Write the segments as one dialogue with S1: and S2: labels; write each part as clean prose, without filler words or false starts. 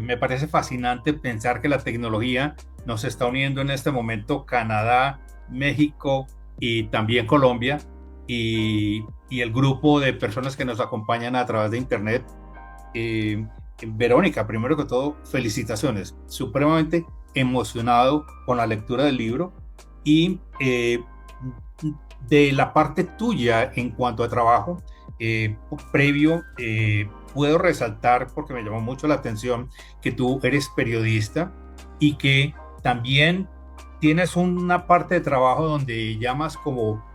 S1: me parece fascinante pensar que la tecnología nos está uniendo en este momento Canadá, México y también Colombia y el grupo de personas que nos acompañan a través de Internet. Eh, Verónica, primero que todo, felicitaciones. Supremamente emocionado con la lectura del libro y de la parte tuya en cuanto a trabajo previo. Puedo resaltar, porque me llamó mucho la atención, que tú eres periodista y que también tienes una parte de trabajo donde llamas como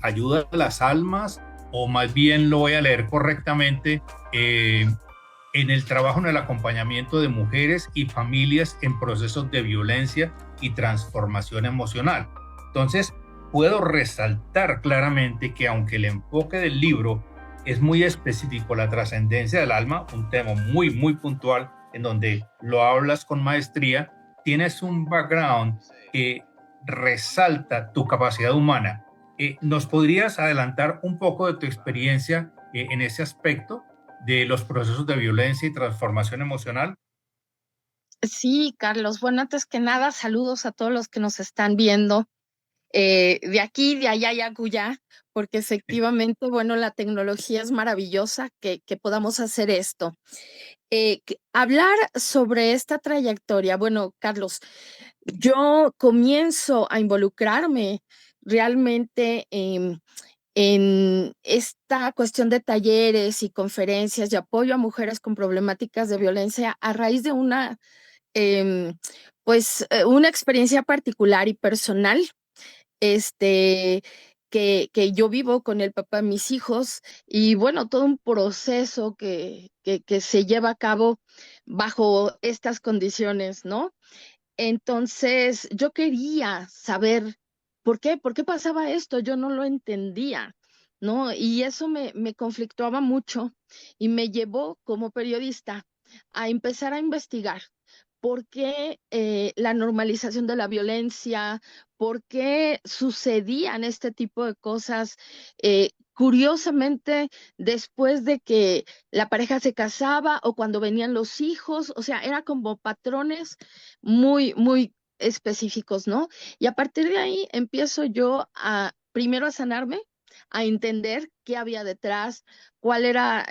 S1: ayuda a las almas, o más bien lo voy a leer correctamente, en el trabajo en el acompañamiento de mujeres y familias en procesos de violencia y transformación emocional. Entonces, puedo resaltar claramente que aunque el enfoque del libro es muy específico, la trascendencia del alma, un tema muy, muy puntual en donde lo hablas con maestría, tienes un background que resalta tu capacidad humana. ¿Nos podrías adelantar un poco de tu experiencia en ese aspecto de los procesos de violencia y transformación emocional?
S2: Sí, Carlos. Bueno, antes que nada, saludos a todos los que nos están viendo de aquí, de allá y acullá, porque efectivamente, bueno, la tecnología es maravillosa que podamos hacer esto. Hablar sobre esta trayectoria, bueno, Carlos, yo comienzo a involucrarme realmente en esta cuestión de talleres y conferencias de apoyo a mujeres con problemáticas de violencia a raíz de em, una experiencia particular y personal, este, que yo vivo con el papá de mis hijos y bueno, todo un proceso que se lleva a cabo bajo estas condiciones, ¿no? Entonces, yo quería saber por qué pasaba esto, yo no lo entendía, ¿no? Y eso me conflictuaba mucho y me llevó como periodista a empezar a investigar por qué la normalización de la violencia, por qué sucedían este tipo de cosas. Curiosamente, después de que la pareja se casaba o cuando venían los hijos, o sea, era como patrones muy específicos, ¿no? Y a partir de ahí empiezo yo a primero a sanarme, a entender qué había detrás, cuál era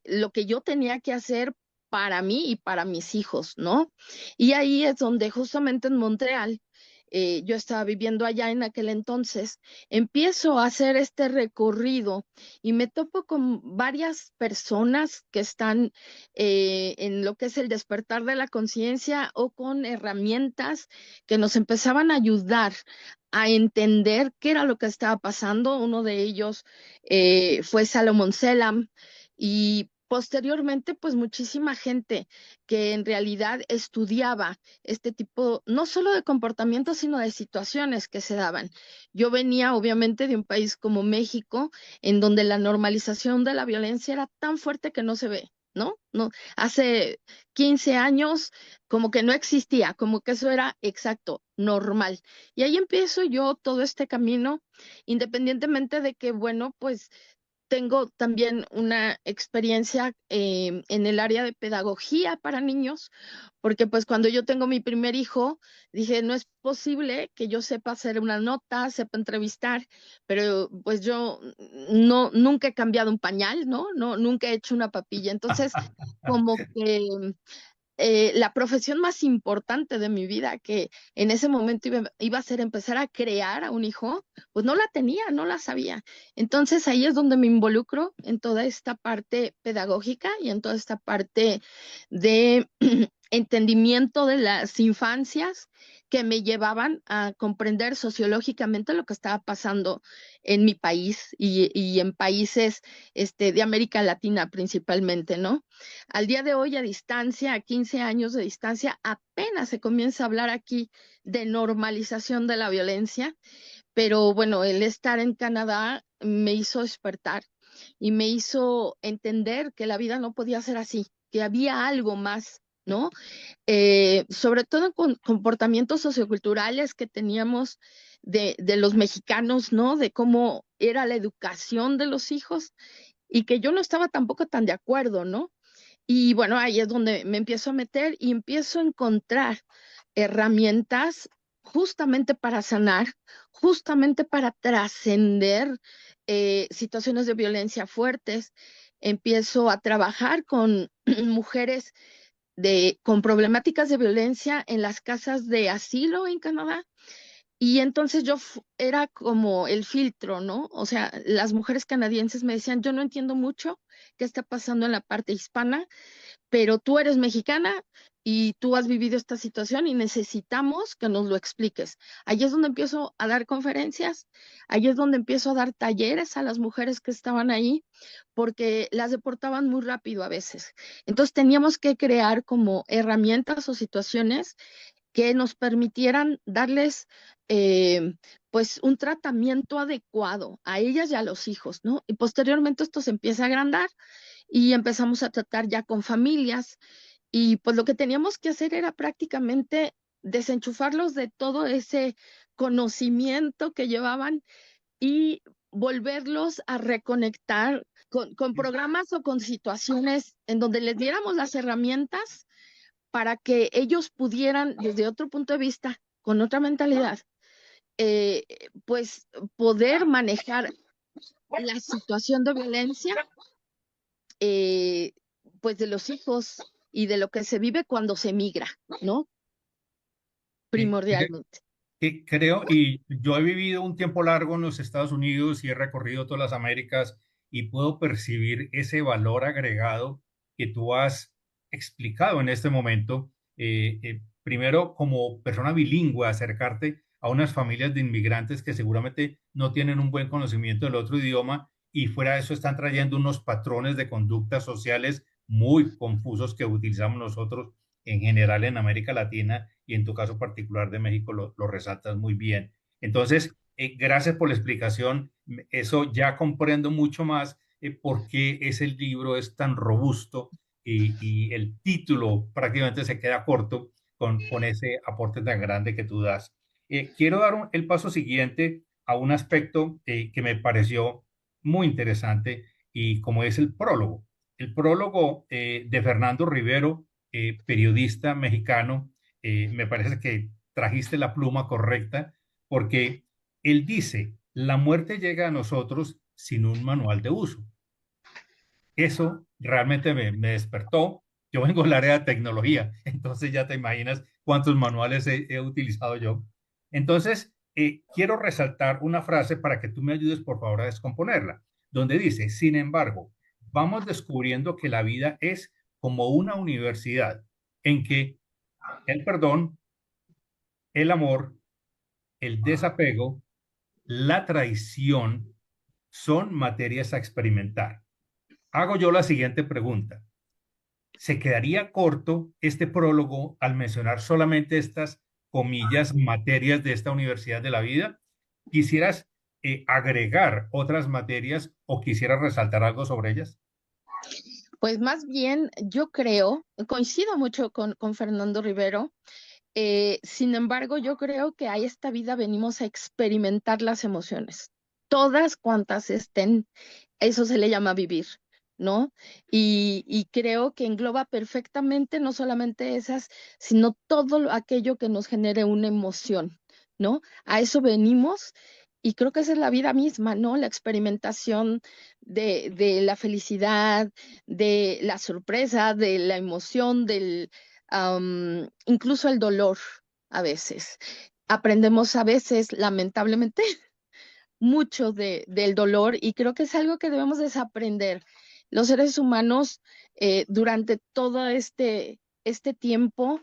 S2: lo que yo tenía que hacer para mí y para mis hijos, ¿no? Y ahí es donde justamente en Montreal, yo estaba viviendo allá en aquel entonces, empiezo a hacer este recorrido y me topo con varias personas que están en lo que es el despertar de la conciencia o con herramientas que nos empezaban a ayudar a entender qué era lo que estaba pasando. Uno de ellos fue Salomón Selam y posteriormente, pues muchísima gente que en realidad estudiaba este tipo, no solo de comportamientos, sino de situaciones que se daban. Yo venía obviamente de un país como México, en donde la normalización de la violencia era tan fuerte que no se ve. ¿No? No, hace 15 años como que no existía, como que eso era exacto, normal. Y ahí empiezo yo todo este camino, independientemente de que, bueno, pues tengo también una experiencia en el área de pedagogía para niños, porque pues cuando yo tengo mi primer hijo, dije, no es posible que yo sepa hacer una nota, sepa entrevistar, pero pues yo no, nunca he cambiado un pañal, ¿no? No, nunca he hecho una papilla. Entonces, como que la profesión más importante de mi vida, que en ese momento iba a ser empezar a crear a un hijo, pues no la tenía, no la sabía. Entonces ahí es donde me involucro en toda esta parte pedagógica y en toda esta parte de entendimiento de las infancias que me llevaban a comprender sociológicamente lo que estaba pasando en mi país y en países de América Latina principalmente, ¿no? Al día de hoy, a distancia, a 15 años de distancia, apenas se comienza a hablar aquí de normalización de la violencia, pero bueno, el estar en Canadá me hizo despertar y me hizo entender que la vida no podía ser así, que había algo más, ¿no? Sobre todo con comportamientos socioculturales que teníamos de los mexicanos, ¿no? De cómo era la educación de los hijos y que yo no estaba tampoco tan de acuerdo, ¿no? Y bueno, ahí es donde me empiezo a meter y empiezo a encontrar herramientas justamente para sanar, justamente para trascender situaciones de violencia fuertes. Empiezo a trabajar con mujeres con problemáticas de violencia en las casas de asilo en Canadá. Y entonces era como el filtro, ¿no? O sea, las mujeres canadienses me decían, yo no entiendo mucho qué está pasando en la parte hispana, pero tú eres mexicana y tú has vivido esta situación y necesitamos que nos lo expliques. Ahí es donde empiezo a dar conferencias, ahí es donde empiezo a dar talleres a las mujeres que estaban ahí, porque las deportaban muy rápido a veces. Entonces teníamos que crear como herramientas o situaciones que nos permitieran darles pues un tratamiento adecuado a ellas y a los hijos, ¿no? Y posteriormente esto se empieza a agrandar y empezamos a tratar ya con familias y pues lo que teníamos que hacer era prácticamente desenchufarlos de todo ese conocimiento que llevaban y volverlos a reconectar con programas o con situaciones en donde les diéramos las herramientas para que ellos pudieran, desde otro punto de vista, con otra mentalidad, eh, pues poder manejar la situación de violencia, eh, pues de los hijos y de lo que se vive cuando se migra, ¿no?
S1: Eh,
S2: Primordialmente.
S1: Creo, y yo he vivido un tiempo largo en los Estados Unidos y he recorrido todas las Américas y puedo percibir ese valor agregado que tú has explicado en este momento. Primero, como persona bilingüe, acercarte a unas familias de inmigrantes que seguramente no tienen un buen conocimiento del otro idioma y fuera de eso están trayendo unos patrones de conductas sociales muy confusos que utilizamos nosotros en general en América Latina y en tu caso particular de México lo resaltas muy bien. Entonces, gracias por la explicación. Eso ya comprendo mucho más por qué ese libro es tan robusto y el título prácticamente se queda corto con ese aporte tan grande que tú das. Quiero dar el paso siguiente a un aspecto que me pareció muy interesante y como es el prólogo. El prólogo de Fernando Rivero, periodista mexicano, me parece que trajiste la pluma correcta porque él dice, la muerte llega a nosotros sin un manual de uso. Eso realmente me despertó. Yo vengo del área de tecnología, entonces ya te imaginas cuántos manuales he utilizado yo. Entonces, quiero resaltar una frase para que tú me ayudes, por favor, a descomponerla, donde dice, sin embargo, vamos descubriendo que la vida es como una universidad en que el perdón, el amor, el desapego, la traición son materias a experimentar. Hago yo la siguiente pregunta. ¿Se quedaría corto este prólogo al mencionar solamente estas comillas materias de esta universidad de la vida? ¿Quisieras agregar otras materias o quisieras resaltar algo sobre ellas?
S2: Pues más bien, yo creo, coincido mucho con Fernando Rivero. Sin embargo, yo creo que a esta vida venimos a experimentar las emociones, todas cuantas estén, eso se le llama vivir, ¿no? Y creo que engloba perfectamente no solamente esas, sino todo aquello que nos genere una emoción, ¿no? A eso venimos. Y creo que esa es la vida misma, ¿no? La experimentación de la felicidad, de la sorpresa, de la emoción, incluso el dolor a veces. Aprendemos a veces, lamentablemente, mucho del dolor y creo que es algo que debemos desaprender. Los seres humanos durante todo este tiempo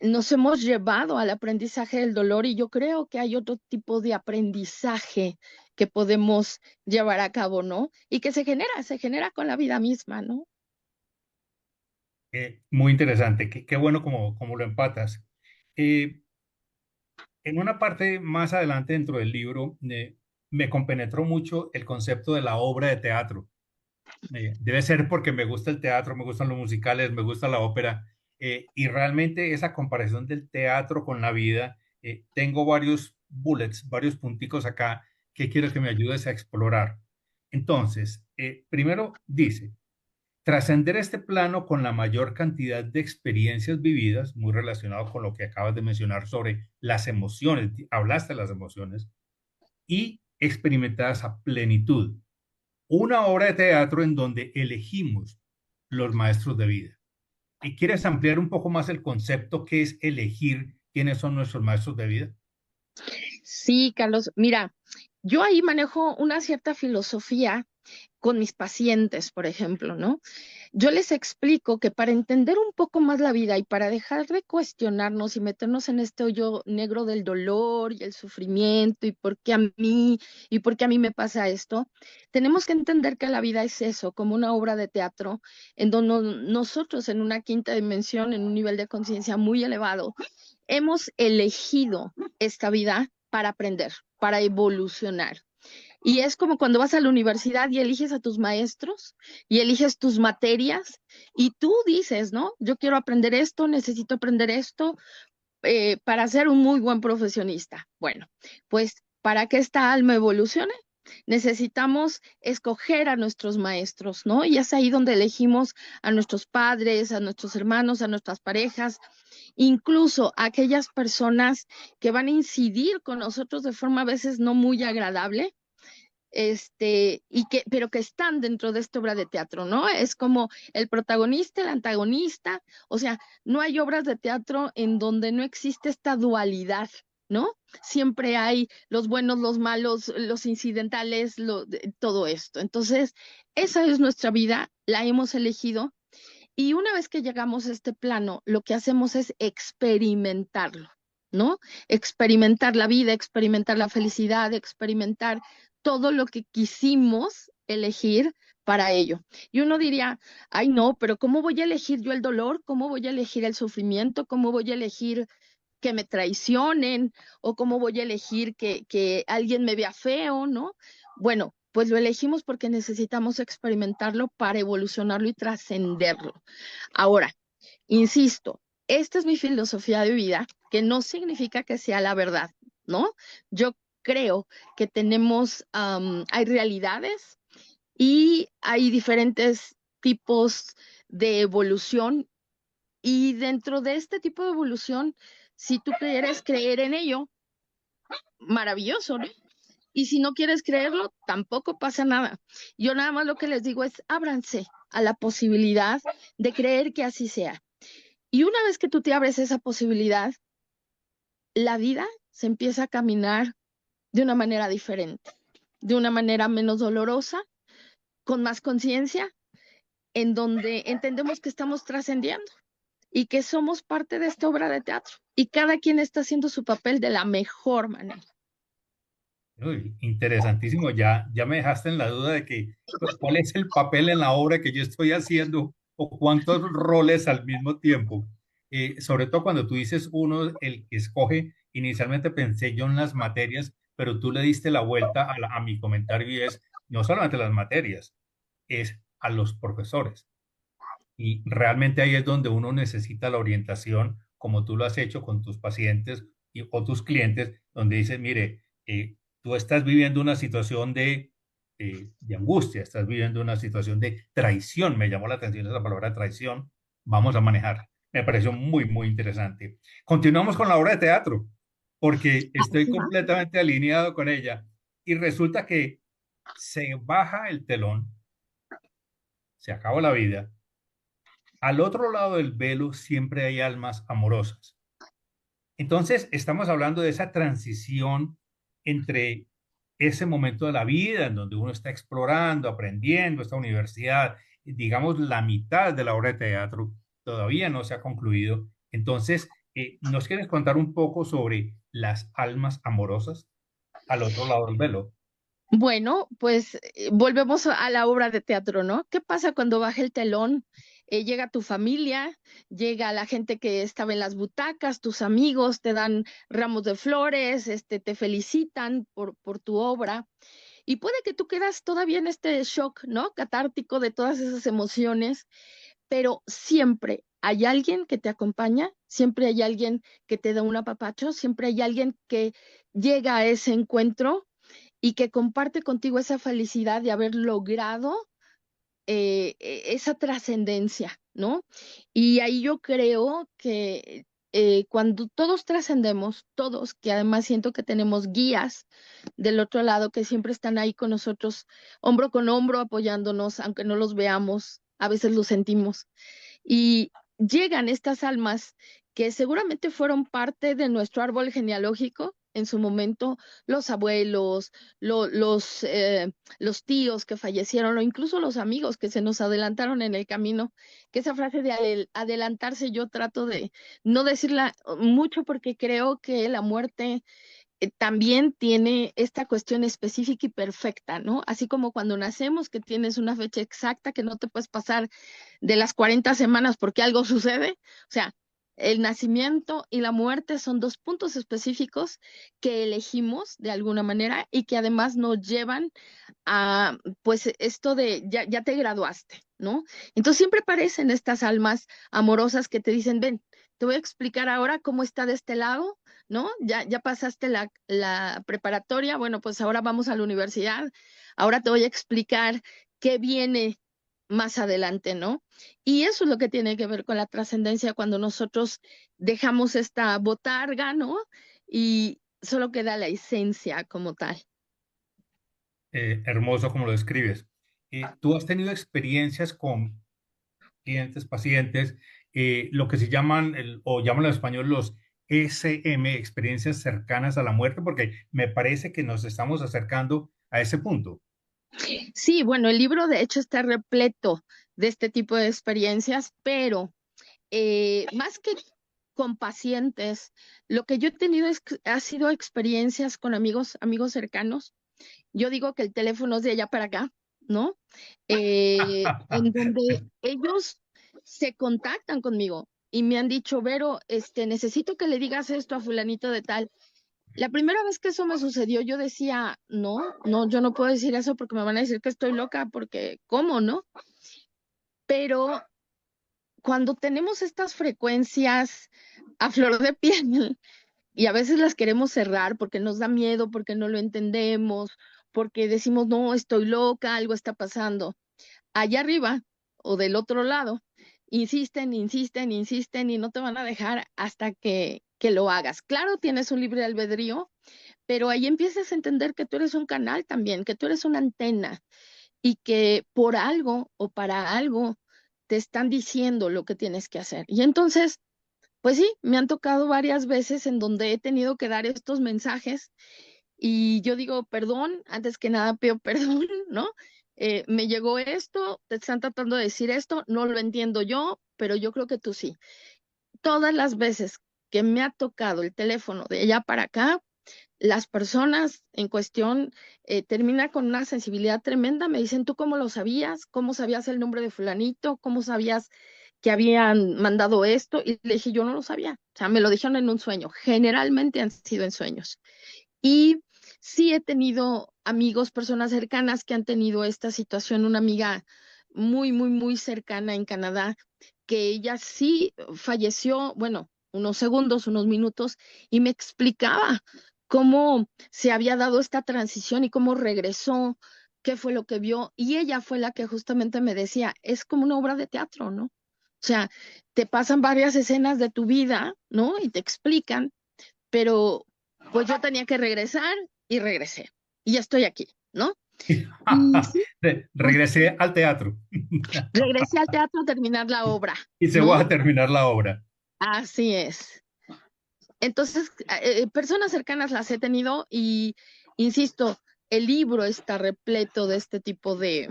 S2: nos hemos llevado al aprendizaje del dolor y yo creo que hay otro tipo de aprendizaje que podemos llevar a cabo, ¿no? Y que se genera con la vida misma, ¿no?
S1: Muy interesante, qué bueno como lo empatas. Eh, en una parte más adelante dentro del libro me compenetró mucho el concepto de la obra de teatro. Debe ser porque me gusta el teatro, me gustan los musicales, me gusta la ópera, y realmente esa comparación del teatro con la vida, tengo varios bullets, varios punticos acá que quiero que me ayudes a explorar. Entonces, primero dice, Trascender este plano con la mayor cantidad de experiencias vividas, muy relacionado con lo que acabas de mencionar sobre las emociones, hablaste de las emociones, y experimentadas a plenitud. Una obra de teatro en donde elegimos los maestros de vida. ¿Y quieres ampliar un poco más el concepto que es elegir quiénes son nuestros maestros de vida?
S2: Sí, Carlos, mira, yo ahí manejo una cierta filosofía con mis pacientes, por ejemplo, ¿no? Yo les explico que para entender un poco más la vida y para dejar de cuestionarnos y meternos en este hoyo negro del dolor y el sufrimiento y por qué a mí me pasa esto, tenemos que entender que la vida es eso, como una obra de teatro en donde nosotros en una quinta dimensión, en un nivel de conciencia muy elevado, hemos elegido esta vida para aprender, para evolucionar. Y es como cuando vas a la universidad y eliges a tus maestros y eliges tus materias y tú dices, ¿no? Yo quiero aprender esto, necesito aprender esto para ser un muy buen profesionista. Bueno, pues para que esta alma evolucione, necesitamos escoger a nuestros maestros, ¿no? Y es ahí donde elegimos a nuestros padres, a nuestros hermanos, a nuestras parejas, incluso a aquellas personas que van a incidir con nosotros de forma a veces no muy agradable, pero que están dentro de esta obra de teatro, ¿no? Es como el protagonista, el antagonista, o sea, no hay obras de teatro en donde no existe esta dualidad, ¿no? Siempre hay los buenos, los malos, los incidentales, todo esto. Entonces, esa es nuestra vida, la hemos elegido y una vez que llegamos a este plano, lo que hacemos es experimentarlo, ¿no? Experimentar la vida, experimentar la felicidad, experimentar todo lo que quisimos elegir para ello. Y uno diría, ay no, pero ¿cómo voy a elegir yo el dolor? ¿Cómo voy a elegir el sufrimiento? ¿Cómo voy a elegir que me traicionen? ¿O cómo voy a elegir que alguien me vea feo, ¿no? Bueno, pues lo elegimos porque necesitamos experimentarlo para evolucionarlo y trascenderlo. Ahora, insisto, esta es mi filosofía de vida, que no significa que sea la verdad, ¿no? Yo creo que hay realidades y hay diferentes tipos de evolución y dentro de este tipo de evolución, si tú quieres creer en ello, maravilloso, ¿no? Y si no quieres creerlo, tampoco pasa nada. Yo nada más lo que les digo es ábranse a la posibilidad de creer que así sea. Y una vez que tú te abres esa posibilidad, la vida se empieza a caminar de una manera diferente, de una manera menos dolorosa, con más conciencia, en donde entendemos que estamos trascendiendo y que somos parte de esta obra de teatro y cada quien está haciendo su papel de la mejor manera.
S1: Uy, interesantísimo. Ya me dejaste en la duda de que cuál es el papel en la obra que yo estoy haciendo o cuántos roles al mismo tiempo. Sobre todo cuando tú dices uno, el que escoge, inicialmente pensé yo en las materias, pero tú le diste la vuelta a mi comentario y es no solamente las materias, es a los profesores. Y realmente ahí es donde uno necesita la orientación, como tú lo has hecho con tus pacientes o tus clientes, donde dices, mire, tú estás viviendo una situación de angustia, estás viviendo una situación de traición, me llamó la atención esa palabra traición, vamos a manejar. Me pareció muy, muy interesante. Continuamos con la obra de teatro, porque estoy
S2: Ajá.
S1: completamente alineado con ella. Y resulta que se baja el telón, se acaba la vida. Al otro lado del velo siempre hay almas amorosas. Entonces, estamos hablando de esa transición entre ese momento de la vida en donde uno está explorando, aprendiendo, esta universidad, digamos, la mitad de la obra de teatro todavía no se ha concluido. Entonces, ¿nos quieres contar un poco sobre las almas amorosas al otro lado del velo?
S2: Bueno, pues volvemos a la obra de teatro, ¿no? ¿Qué pasa cuando baja el telón? Llega tu familia, llega la gente que estaba en las butacas, tus amigos te dan ramos de flores, te felicitan por tu obra. Y puede que tú quedas todavía en este shock, ¿no? Catártico de todas esas emociones, pero siempre hay alguien que te acompaña, siempre hay alguien que te da un apapacho, siempre hay alguien que llega a ese encuentro y que comparte contigo esa felicidad de haber logrado esa trascendencia, ¿no? Y ahí yo creo que cuando todos trascendemos, todos, que además siento que tenemos guías del otro lado que siempre están ahí con nosotros, hombro con hombro, apoyándonos, aunque no los veamos, a veces los sentimos. Y llegan estas almas que seguramente fueron parte de nuestro árbol genealógico en su momento, los abuelos, lo- los, eh, los tíos que fallecieron o incluso los amigos que se nos adelantaron en el camino, que esa frase de adelantarse yo trato de no decirla mucho porque creo que la muerte también tiene esta cuestión específica y perfecta, ¿no? Así como cuando nacemos, que tienes una fecha exacta que no te puedes pasar de las 40 semanas porque algo sucede. O sea, el nacimiento y la muerte son dos puntos específicos que elegimos de alguna manera y que además nos llevan a, pues, esto de ya te graduaste, ¿no? Entonces siempre aparecen estas almas amorosas que te dicen, ven, te voy a explicar ahora cómo está de este lado, ¿no? Ya pasaste la preparatoria, bueno, pues ahora vamos a la universidad, ahora te voy a explicar qué viene más adelante, ¿no? Y eso es lo que tiene que ver con la trascendencia cuando nosotros dejamos esta botarga, ¿no? Y solo queda la esencia como tal.
S1: Hermoso como lo describes. ¿Tú has tenido experiencias con clientes, pacientes, lo que se llaman, o llaman en español los SM, experiencias cercanas a la muerte? Porque me parece que nos estamos acercando a ese punto.
S2: Sí, bueno, el libro de hecho está repleto de este tipo de experiencias, pero más que con pacientes, lo que yo he tenido ha sido experiencias con amigos, amigos cercanos. Yo digo que el teléfono es de allá para acá, ¿no? En donde ellos se contactan conmigo y me han dicho, Vero, necesito que le digas esto a fulanito de tal. La primera vez que eso me sucedió, yo decía, no, no, yo no puedo decir eso porque me van a decir que estoy loca, porque, ¿cómo, no? Pero cuando tenemos estas frecuencias a flor de piel y a veces las queremos cerrar porque nos da miedo, porque no lo entendemos, porque decimos, no, estoy loca, algo está pasando. Allá arriba o del otro lado, insisten, insisten, insisten y no te van a dejar hasta que lo hagas. Claro, tienes un libre albedrío, pero ahí empiezas a entender que tú eres un canal también, que tú eres una antena y que por algo o para algo te están diciendo lo que tienes que hacer. Y entonces, pues sí, me han tocado varias veces en donde he tenido que dar estos mensajes y yo digo, perdón, antes que nada pido perdón, ¿no? Me llegó esto, te están tratando de decir esto, no lo entiendo yo, pero yo creo que tú sí. Todas las veces que me ha tocado el teléfono de allá para acá, las personas en cuestión terminan con una sensibilidad tremenda. Me dicen, ¿tú cómo lo sabías? ¿Cómo sabías el nombre de fulanito? ¿Cómo sabías que habían mandado esto? Y le dije, yo no lo sabía. O sea, me lo dijeron en un sueño. Generalmente han sido en sueños. Y sí he tenido amigos, personas cercanas que han tenido esta situación. Una amiga muy, muy, muy cercana en Canadá, que ella sí falleció, bueno, unos segundos, unos minutos, y me explicaba cómo se había dado esta transición y cómo regresó, qué fue lo que vio. Y ella fue la que justamente me decía, es como una obra de teatro, ¿no? O sea, te pasan varias escenas de tu vida, ¿no? Y te explican, pero pues yo tenía que regresar y regresé. Y ya estoy aquí, ¿no? Y sí, pues
S1: Regresé al teatro
S2: regresé al teatro a terminar la obra,
S1: y se va
S2: ¿no?
S1: a terminar la obra.
S2: Así es. Entonces, personas cercanas las he tenido y, insisto, el libro está repleto de este tipo de,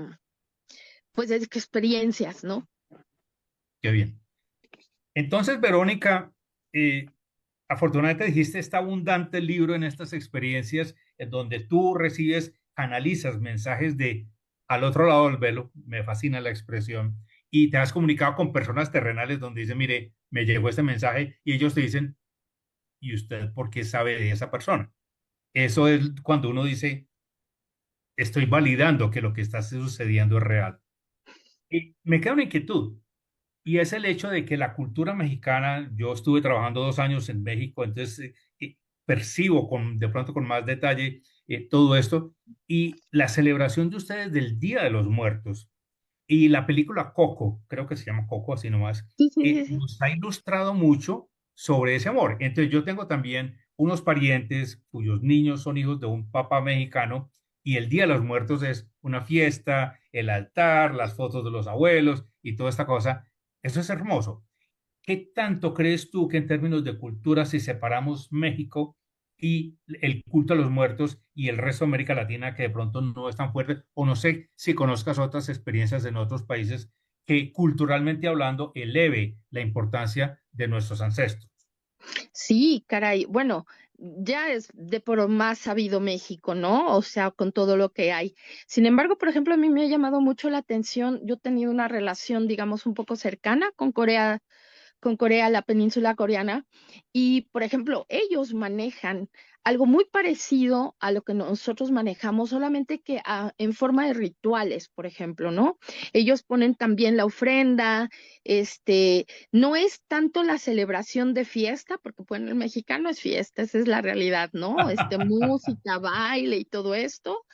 S2: pues, de experiencias, ¿no?
S1: Qué bien. Entonces, Verónica, eh, afortunadamente dijiste, está abundante el libro en estas experiencias en donde tú recibes, analizas mensajes de al otro lado del velo, me fascina la expresión, y te has comunicado con personas terrenales donde dicen, mire, me llegó este mensaje y ellos te dicen, ¿y usted por qué sabe de esa persona? Eso es cuando uno dice, estoy validando que lo que está sucediendo es real. Y me queda una inquietud. Y es el hecho de que la cultura mexicana, yo estuve trabajando 2 años en México, entonces percibo de pronto con más detalle todo esto y la celebración de ustedes del Día de los Muertos. Y la película Coco, creo que se llama Coco, así nomás,
S2: Sí, sí, sí, sí.
S1: nos ha ilustrado mucho sobre ese amor. Entonces yo tengo también unos parientes cuyos niños son hijos de un papá mexicano y el Día de los Muertos es una fiesta, el altar, las fotos de los abuelos y toda esta cosa. Eso es hermoso. ¿Qué tanto crees tú que en términos de cultura, si separamos México y el culto a los muertos y el resto de América Latina, que de pronto no es tan fuerte, o no sé si conozcas otras experiencias en otros países que culturalmente hablando eleve la importancia de nuestros ancestros?
S2: Sí, caray. Bueno, ya es de por más sabido México, ¿no? O sea, con todo lo que hay. Sin embargo, por ejemplo, a mí me ha llamado mucho la atención. Yo he tenido una relación, digamos, un poco cercana con Corea, la península coreana. Y, por ejemplo, ellos manejan algo muy parecido a lo que nosotros manejamos, solamente que en forma de rituales, por ejemplo, ¿no? Ellos ponen también la ofrenda, no es tanto la celebración de fiesta, porque bueno, el mexicano es fiesta, esa es la realidad, ¿no? Música, baile y todo esto,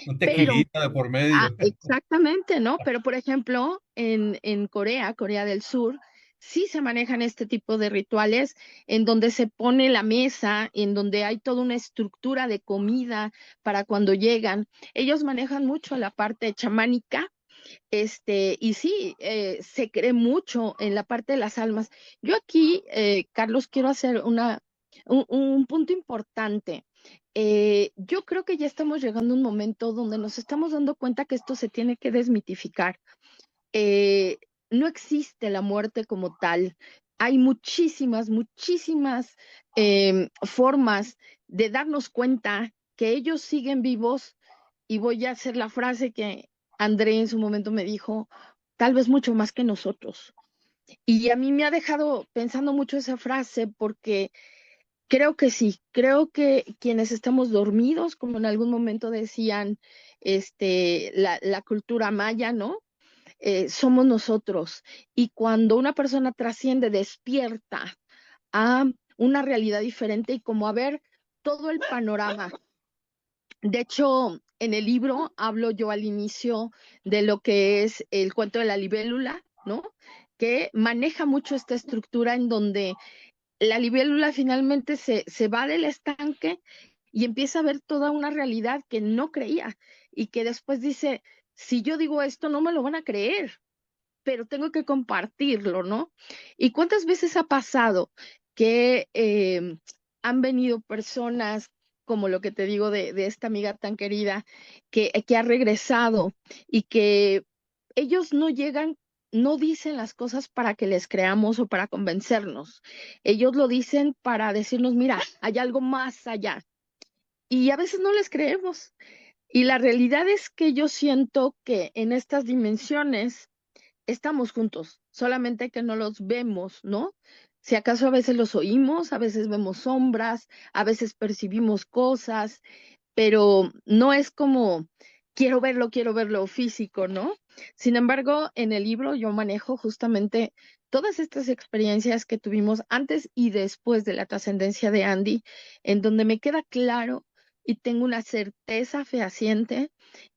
S1: Un
S2: pero
S1: tequilita de por medio.
S2: exactamente, ¿no? Pero por ejemplo, en Corea, Corea del Sur, sí se manejan este tipo de rituales en donde se pone la mesa, en donde hay toda una estructura de comida para cuando llegan. Ellos manejan mucho la parte chamánica, y sí, se cree mucho en la parte de las almas. Yo aquí, Carlos, quiero hacer un punto importante. Yo creo que ya estamos llegando a un momento donde nos estamos dando cuenta que esto se tiene que desmitificar. Eh, no existe la muerte como tal. Hay muchísimas, muchísimas formas de darnos cuenta que ellos siguen vivos y voy a hacer la frase que André en su momento me dijo, tal vez mucho más que nosotros. Y a mí me ha dejado pensando mucho esa frase porque creo que sí, creo que quienes estamos dormidos, como en algún momento decían, la cultura maya, ¿no? Somos nosotros. Y cuando una persona trasciende, despierta a una realidad diferente y como a ver todo el panorama. De hecho, en el libro hablo yo al inicio de lo que es el cuento de la libélula, ¿no? Que maneja mucho esta estructura en donde la libélula finalmente se va del estanque y empieza a ver toda una realidad que no creía y que después dice, si yo digo esto, no me lo van a creer, pero tengo que compartirlo, ¿no? ¿Y cuántas veces ha pasado que han venido personas, como lo que te digo de esta amiga tan querida, que ha regresado y que ellos no llegan, no dicen las cosas para que les creamos o para convencernos. Ellos lo dicen para decirnos, mira, hay algo más allá. Y a veces no les creemos. Y la realidad es que yo siento que en estas dimensiones, estamos juntos, solamente que no los vemos, ¿no? Si acaso a veces los oímos, a veces vemos sombras, a veces percibimos cosas, pero no es como quiero verlo físico, ¿no? Sin embargo, en el libro yo manejo justamente todas estas experiencias que tuvimos antes y después de la trascendencia de Andy, en donde me queda claro y tengo una certeza fehaciente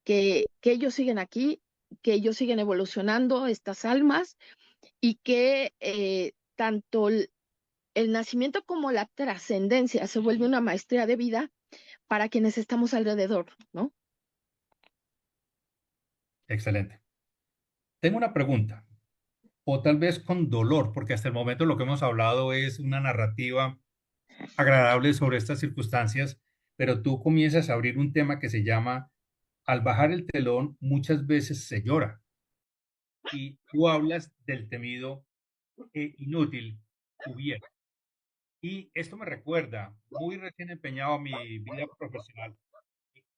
S2: que ellos siguen aquí, que ellos siguen evolucionando, estas almas, y que tanto el nacimiento como la trascendencia se vuelve una maestría de vida para quienes estamos alrededor, ¿no?
S1: Excelente. Tengo una pregunta, o tal vez con dolor, porque hasta el momento lo que hemos hablado es una narrativa agradable sobre estas circunstancias, pero tú comienzas a abrir un tema que se llama, al bajar el telón, muchas veces se llora. Y tú hablas del temido e inútil hubiera. Y esto me recuerda, muy recién empeñado a mi vida profesional,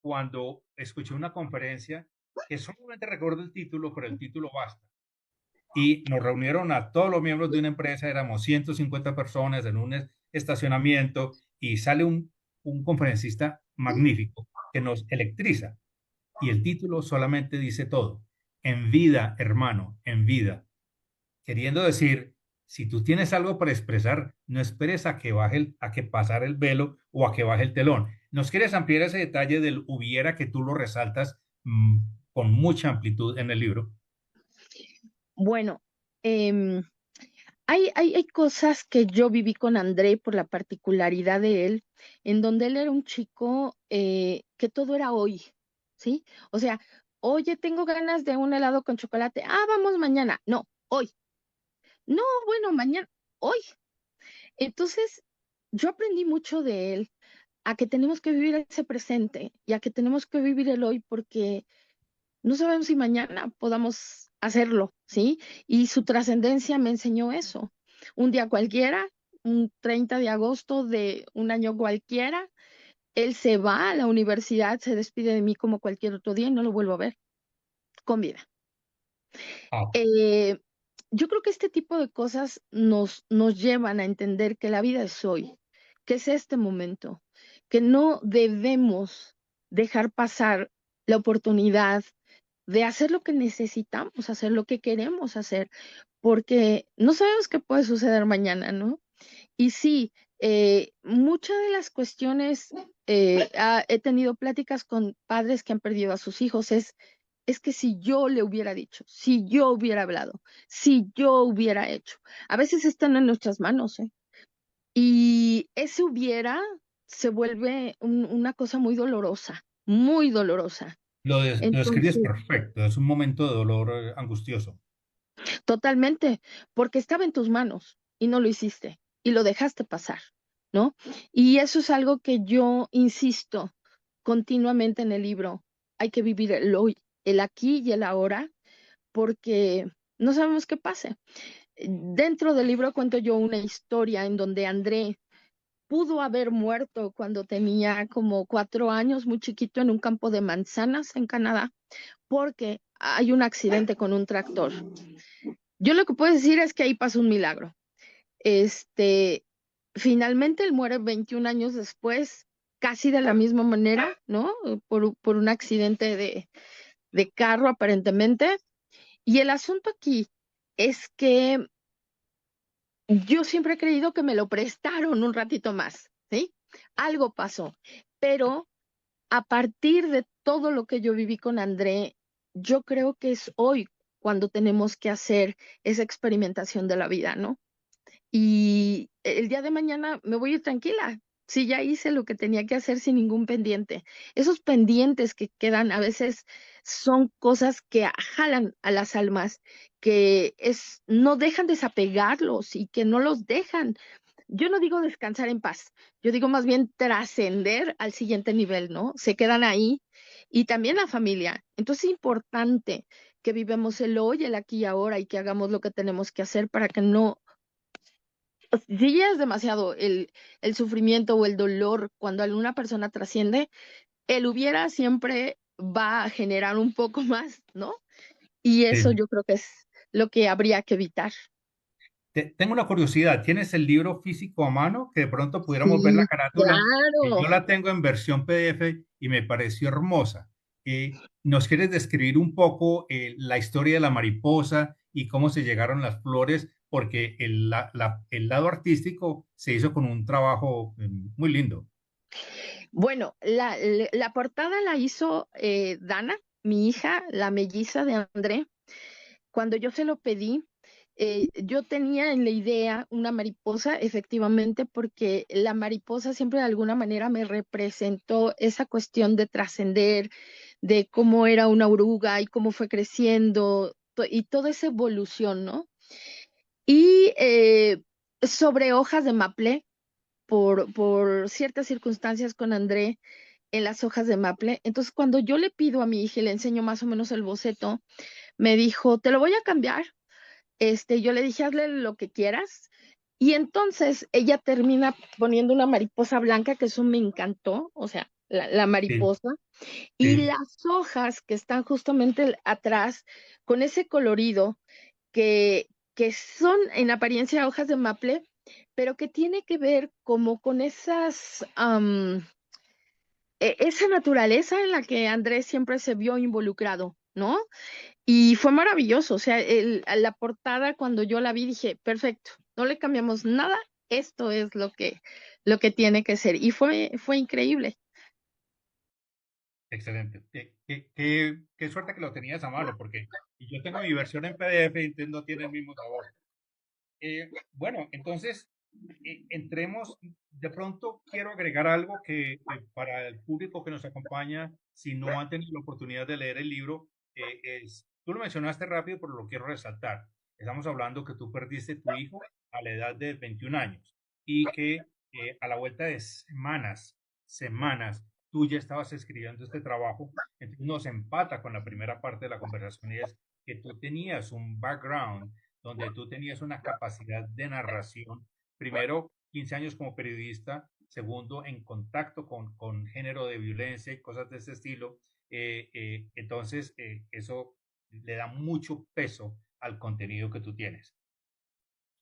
S1: cuando escuché una conferencia que solamente recuerdo el título, pero el título basta. Y nos reunieron a todos los miembros de una empresa, éramos 150 personas en un estacionamiento y sale un conferencista magnífico que nos electriza. Y el título solamente dice todo. En vida, hermano, en vida. Queriendo decir, si tú tienes algo para expresar, no esperes a que a que pasar el velo o a que baje el telón. ¿Nos quieres ampliar ese detalle del hubiera que tú lo resaltas con mucha amplitud en el libro?
S2: Bueno, em, hay cosas que yo viví con André por la particularidad de él, en donde él era un chico que todo era hoy, ¿sí? O sea, oye, tengo ganas de un helado con chocolate. Ah, vamos mañana. No, hoy. No, bueno, mañana, hoy. Entonces, yo aprendí mucho de él, a que tenemos que vivir ese presente y a que tenemos que vivir el hoy porque no sabemos si mañana podamos hacerlo, ¿sí? Y su trascendencia me enseñó eso. Un día cualquiera, un 30 de agosto de un año cualquiera, él se va a la universidad, se despide de mí como cualquier otro día y no lo vuelvo a ver con vida.
S1: Ah,
S2: Eh, yo creo que este tipo de cosas nos llevan a entender que la vida es hoy, que es este momento, que no debemos dejar pasar la oportunidad de hacer lo que necesitamos, hacer lo que queremos hacer, porque no sabemos qué puede suceder mañana, ¿no? Y sí, muchas de las cuestiones, he tenido pláticas con padres que han perdido a sus hijos, es que si yo le hubiera dicho, si yo hubiera hablado, si yo hubiera hecho, a veces están en nuestras manos, ¿eh? Y ese hubiera se vuelve una cosa muy dolorosa, muy dolorosa.
S1: lo describes
S2: Entonces,
S1: perfecto, es un momento de dolor angustioso.
S2: totalmente, porque estaba en tus manos y no lo hiciste y lo dejaste pasar, ¿no? Y eso es algo que yo insisto continuamente en el libro. Hay que vivir el hoy, el aquí y el ahora, porque no sabemos qué pase. Dentro del libro cuento yo una historia en donde André pudo haber muerto cuando tenía como 4 años, muy chiquito, en un campo de manzanas en Canadá, porque hay un accidente con un tractor. Yo lo que puedo decir es que ahí pasó un milagro. Este, finalmente él muere 21 años después, casi de la misma manera, ¿no? Por un accidente de carro, aparentemente. Y el asunto aquí es que yo siempre he creído que me lo prestaron un ratito más, ¿sí? Algo pasó, pero a partir de todo lo que yo viví con André, yo creo que es hoy cuando tenemos que hacer esa experimentación de la vida, ¿no? Y el día de mañana me voy a ir tranquila. Si ya hice lo que tenía que hacer sin ningún pendiente. Esos pendientes que quedan a veces son cosas que jalan a las almas, que no dejan desapegarlos y que no los dejan. Yo no digo descansar en paz, yo digo más bien trascender al siguiente nivel, ¿no? Se quedan ahí y también la familia. Entonces es importante que vivamos el hoy, el aquí y ahora y que hagamos lo que tenemos que hacer para que no si ya es demasiado el sufrimiento o el dolor cuando alguna persona trasciende, el hubiera siempre va a generar un poco más, ¿no? Y eso
S1: Sí.
S2: yo creo que es lo que habría que evitar.
S1: Tengo una curiosidad, ¿tienes el libro físico a mano? Que de pronto pudiéramos ver la
S2: Sí,
S1: carátula.
S2: claro.
S1: Yo la tengo en versión PDF y me pareció hermosa. ¿Nos quieres describir un poco la historia de la mariposa y cómo se llegaron las flores? Porque el lado artístico se hizo con un trabajo muy lindo.
S2: Bueno, la portada la hizo Dana, mi hija, la melliza de André. Cuando yo se lo pedí, yo tenía en la idea una mariposa, efectivamente, porque la mariposa siempre de alguna manera me representó esa cuestión de trascender, de cómo era una oruga y cómo fue creciendo y toda esa evolución, ¿no? Y sobre hojas de maple, por ciertas circunstancias con André en las hojas de maple. Entonces, cuando yo le pido a mi hija y le enseño más o menos el boceto, me dijo, te lo voy a cambiar. Yo le dije, hazle lo que quieras. Y entonces ella termina poniendo una mariposa blanca, que eso me encantó, o sea, la
S1: Sí,
S2: mariposa, y
S1: sí,
S2: las hojas que están justamente atrás, con ese colorido, que, que son en apariencia hojas de maple, pero que tiene que ver como con esa naturaleza en la que Andrés siempre se vio involucrado, ¿no? Y fue maravilloso, o sea, la portada cuando yo la vi dije, perfecto, no le cambiamos nada, esto es lo que tiene que ser. Y fue increíble.
S1: excelente. Qué suerte que lo tenías a mano, porque Y yo tengo mi versión en PDF, entonces no tiene el mismo sabor. Bueno, entonces, entremos, de pronto quiero agregar algo que para el público que nos acompaña, si no han tenido la oportunidad de leer el libro, tú lo mencionaste rápido, pero lo quiero resaltar. Estamos hablando que tú perdiste tu hijo a la edad de 21 años y que a la vuelta de semanas, tú ya estabas escribiendo este trabajo. Entonces nos empata con la primera parte de la conversación y es que tú tenías un background donde tú tenías una capacidad de narración, primero, 15 años como periodista, segundo, en contacto con género de violencia y cosas de ese estilo. Entonces, eso le da mucho peso al contenido que tú tienes.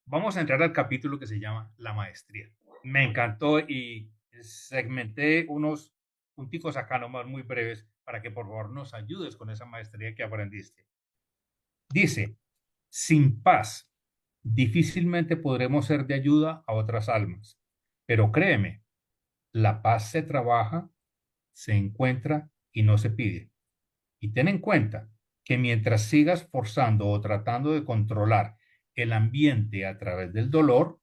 S1: Vamos a entrar al capítulo que se llama La Maestría. Me encantó y segmenté unos punticos acá nomás muy breves para que por favor nos ayudes con esa maestría que aprendiste. Dice, sin paz, difícilmente podremos ser de ayuda a otras almas. Pero créeme, la paz se trabaja, se encuentra y no se pide. Y ten en cuenta que mientras sigas forzando o tratando de controlar el ambiente a través del dolor,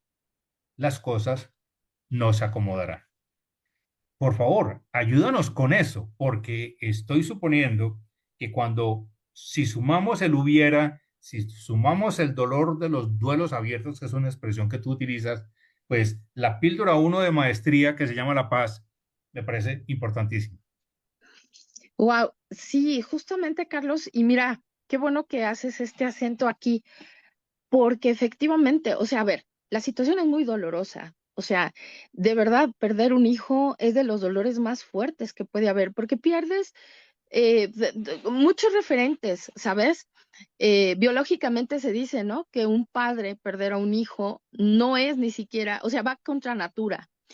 S1: las cosas no se acomodarán. Por favor, ayúdanos con eso, porque estoy suponiendo que si sumamos el hubiera, si sumamos el dolor de los duelos abiertos, que es una expresión que tú utilizas, pues la píldora uno de maestría que se llama la paz, me parece importantísima.
S2: Wow, sí, justamente, Carlos, y mira, qué bueno que haces este acento aquí, porque efectivamente, o sea, a ver, la situación es muy dolorosa. O sea, de verdad, perder un hijo es de los dolores más fuertes que puede haber, porque pierdes muchos referentes, ¿sabes? Biológicamente se dice, ¿no? Que un padre perder a un hijo no es ni siquiera, o sea, va contra natura.
S1: Mm.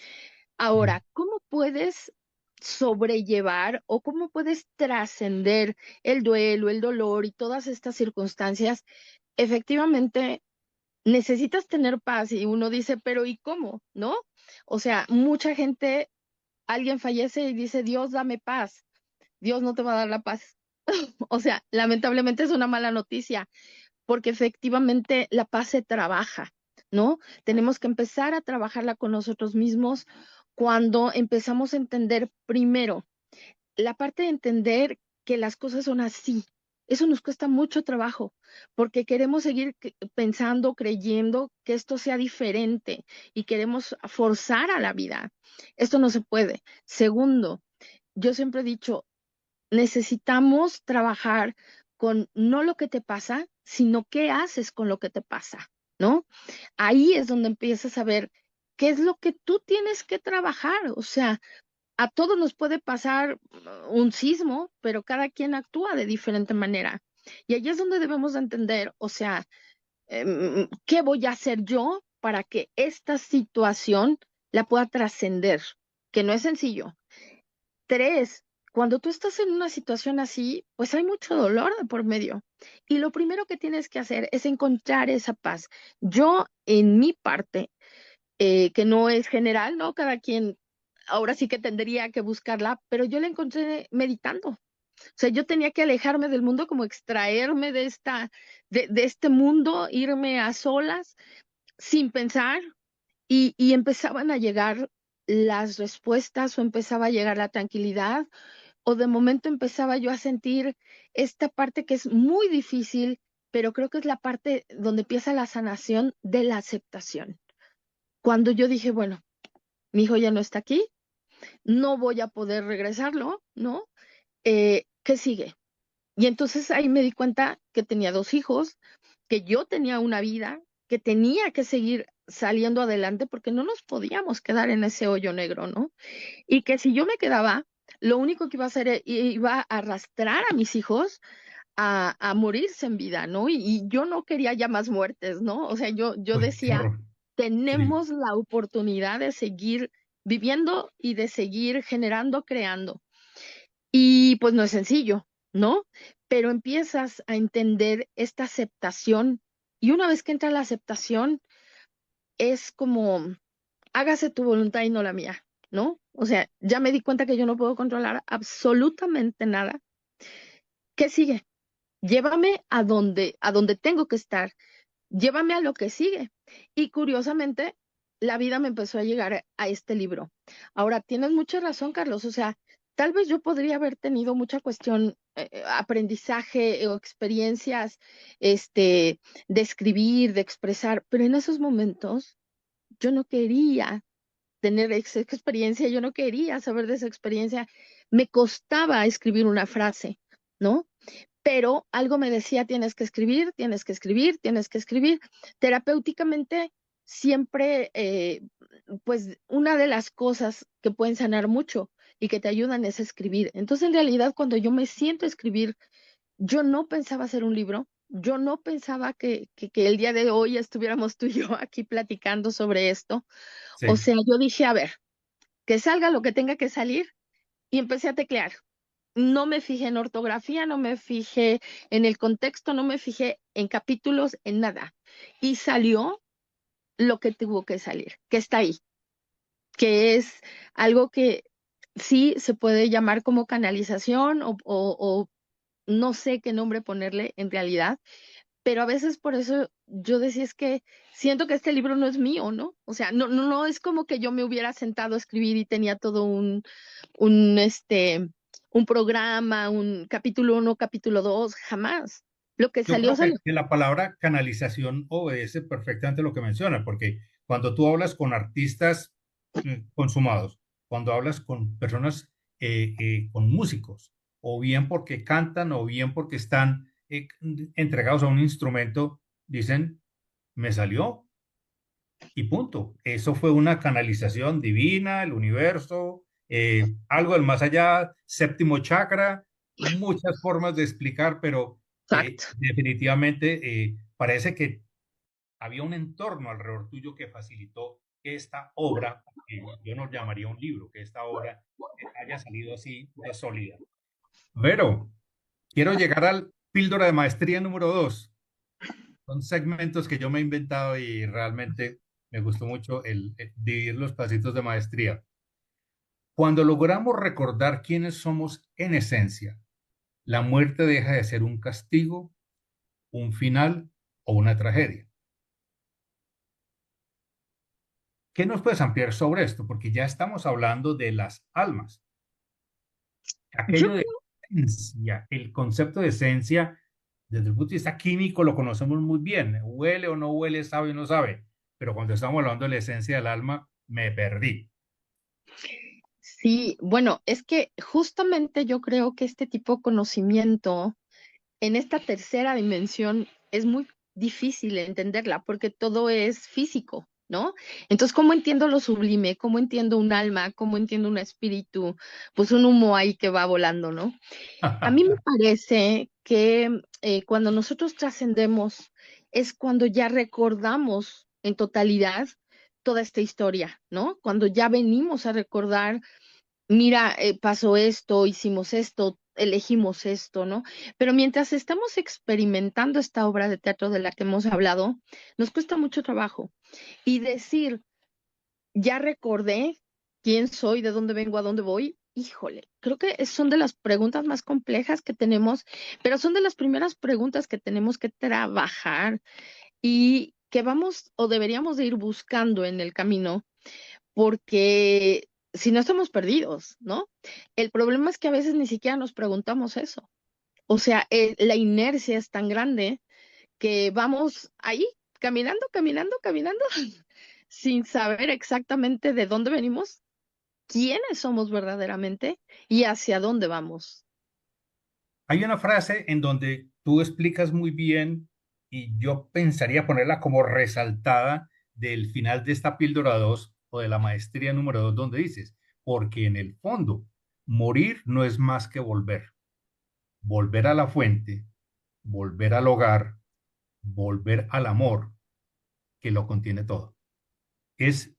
S2: Ahora, ¿cómo puedes sobrellevar o cómo puedes trascender el duelo, el dolor y todas estas circunstancias? Efectivamente, necesitas tener paz y uno dice, pero ¿y cómo? ¿No? O sea, mucha gente, alguien fallece y dice, Dios, dame paz. Dios no te va a dar la paz. O sea, lamentablemente es una mala noticia, porque efectivamente la paz se trabaja, ¿no? Tenemos que empezar a trabajarla con nosotros mismos cuando empezamos a entender primero la parte de entender que las cosas son así. Eso nos cuesta mucho trabajo porque queremos seguir pensando, creyendo que esto sea diferente y queremos forzar a la vida. Esto no se puede. Segundo, yo siempre he dicho, necesitamos trabajar con no lo que te pasa, sino qué haces con lo que te pasa, ¿no? Ahí es donde empiezas a ver qué es lo que tú tienes que trabajar. O sea, a todos nos puede pasar un sismo, pero cada quien actúa de diferente manera. Y ahí es donde debemos de entender, o sea, ¿qué voy a hacer yo para que esta situación la pueda trascender? Que no es sencillo. Tres, cuando tú estás en una situación así, pues hay mucho dolor de por medio. Y lo primero que tienes que hacer es encontrar esa paz. Yo, en mi parte, que no es general, ¿no? Cada quien ahora sí que tendría que buscarla, pero yo la encontré meditando. O sea, yo tenía que alejarme del mundo, como extraerme de de este mundo, irme a solas, sin pensar, y empezaban a llegar las respuestas o empezaba a llegar la tranquilidad o de momento empezaba yo a sentir esta parte que es muy difícil, pero creo que es la parte donde empieza la sanación de la aceptación. Cuando yo dije, bueno, mi hijo ya no está aquí, no voy a poder regresarlo, ¿no? ¿Qué sigue? Y entonces ahí me di cuenta que tenía dos hijos, que yo tenía una vida, que tenía que seguir saliendo adelante porque no nos podíamos quedar en ese hoyo negro, ¿no? Y que si yo me quedaba, lo único que iba a hacer iba a arrastrar a mis hijos a morirse en vida, ¿no? Y yo no quería ya más muertes, ¿no? O sea, yo
S1: Uy, qué
S2: decía,
S1: horror. Sí.
S2: tenemos la oportunidad de seguir viviendo y de seguir generando, creando. Y pues no es sencillo, ¿no? Pero empiezas a entender esta aceptación y una vez que entra la aceptación, es como, hágase tu voluntad y no la mía, ¿no? O sea, ya me di cuenta que yo no puedo controlar absolutamente nada. ¿Qué sigue? llévame a donde tengo que estar, llévame a lo que sigue. Y curiosamente, la vida me empezó a llegar a este libro. Ahora, tienes mucha razón, Carlos. O sea, tal vez yo podría haber tenido mucha cuestión, aprendizaje o experiencias, de escribir, de expresar, pero en esos momentos yo no quería tener esa experiencia, yo no quería saber de esa experiencia. Me costaba escribir una frase, ¿no? Pero algo me decía, tienes que escribir, tienes que escribir, tienes que escribir. Terapéuticamente, siempre, pues una de las cosas que pueden sanar mucho y que te ayudan es escribir. Entonces, en realidad, cuando yo me siento a escribir, yo no pensaba hacer un libro, yo no pensaba que el día de hoy estuviéramos tú y yo aquí platicando sobre esto. O
S1: Sí.
S2: sea, yo dije, a ver, que salga lo que tenga que salir y empecé a teclear. No me fijé en ortografía, no me fijé en el contexto, no me fijé en capítulos, en nada. Y salió lo que tuvo que salir, que está ahí, que es algo que sí se puede llamar como canalización o no sé qué nombre ponerle en realidad, pero a veces por eso yo decía es que siento que este libro no es mío, ¿no? O sea, no es como que yo me hubiera sentado a escribir y tenía todo un, este, un programa, un capítulo uno, capítulo dos, jamás. Lo que
S1: Yo
S2: salió,
S1: creo
S2: salió.
S1: que la palabra canalización obedece perfectamente lo que menciona, porque cuando tú hablas con artistas consumados, cuando hablas con personas, con músicos, o bien porque cantan, o bien porque están entregados a un instrumento, dicen, me salió y punto. Eso fue una canalización divina, el universo, algo del más allá, séptimo chakra, muchas formas de explicar, pero
S2: Exacto.
S1: definitivamente parece que había un entorno alrededor tuyo que facilitó que esta obra, que yo no llamaría un libro, que esta obra haya salido así de sólida. Pero quiero llegar al píldora de maestría número 2. Son segmentos que yo me he inventado y realmente me gustó mucho el dividir los pasitos de maestría. Cuando logramos recordar quiénes somos en esencia, la muerte deja de ser un castigo, un final o una tragedia. ¿Qué nos puedes ampliar sobre esto? Porque ya estamos hablando de las almas.
S2: Yo
S1: Aquello de esencia, el concepto de esencia, desde el punto de vista químico lo conocemos muy bien. Huele o no huele, sabe o no sabe. Pero cuando estamos hablando de la esencia del alma, me perdí.
S2: sí, bueno, es que justamente yo creo que este tipo de conocimiento en esta tercera dimensión es muy difícil entenderla porque todo es físico, ¿no? Entonces, ¿cómo entiendo lo sublime? ¿Cómo entiendo un alma? ¿Cómo entiendo un espíritu? Pues un humo ahí que va volando, ¿no? A mí me parece que cuando nosotros trascendemos es cuando ya recordamos en totalidad toda esta historia, ¿no? Cuando ya venimos a recordar mira, pasó esto, hicimos esto, elegimos esto, ¿no? Pero mientras estamos experimentando esta obra de teatro de la que hemos hablado, nos cuesta mucho trabajo. Y decir, ya recordé quién soy, de dónde vengo, a dónde voy, híjole, creo que son de las preguntas más complejas que tenemos, pero son de las primeras preguntas que tenemos que trabajar y que vamos o deberíamos de ir buscando en el camino porque si no estamos perdidos, ¿no? El problema es que a veces ni siquiera nos preguntamos eso. O sea, la inercia es tan grande que vamos ahí, caminando, caminando, caminando, sin saber exactamente de dónde venimos, quiénes somos verdaderamente y hacia dónde vamos.
S1: Hay una frase en donde tú explicas muy bien y yo pensaría ponerla como resaltada del final de esta píldora 2 o de la maestría número 2 donde dices, porque en el fondo morir no es más que volver, volver a la fuente, volver al hogar, volver al amor que lo contiene todo. Es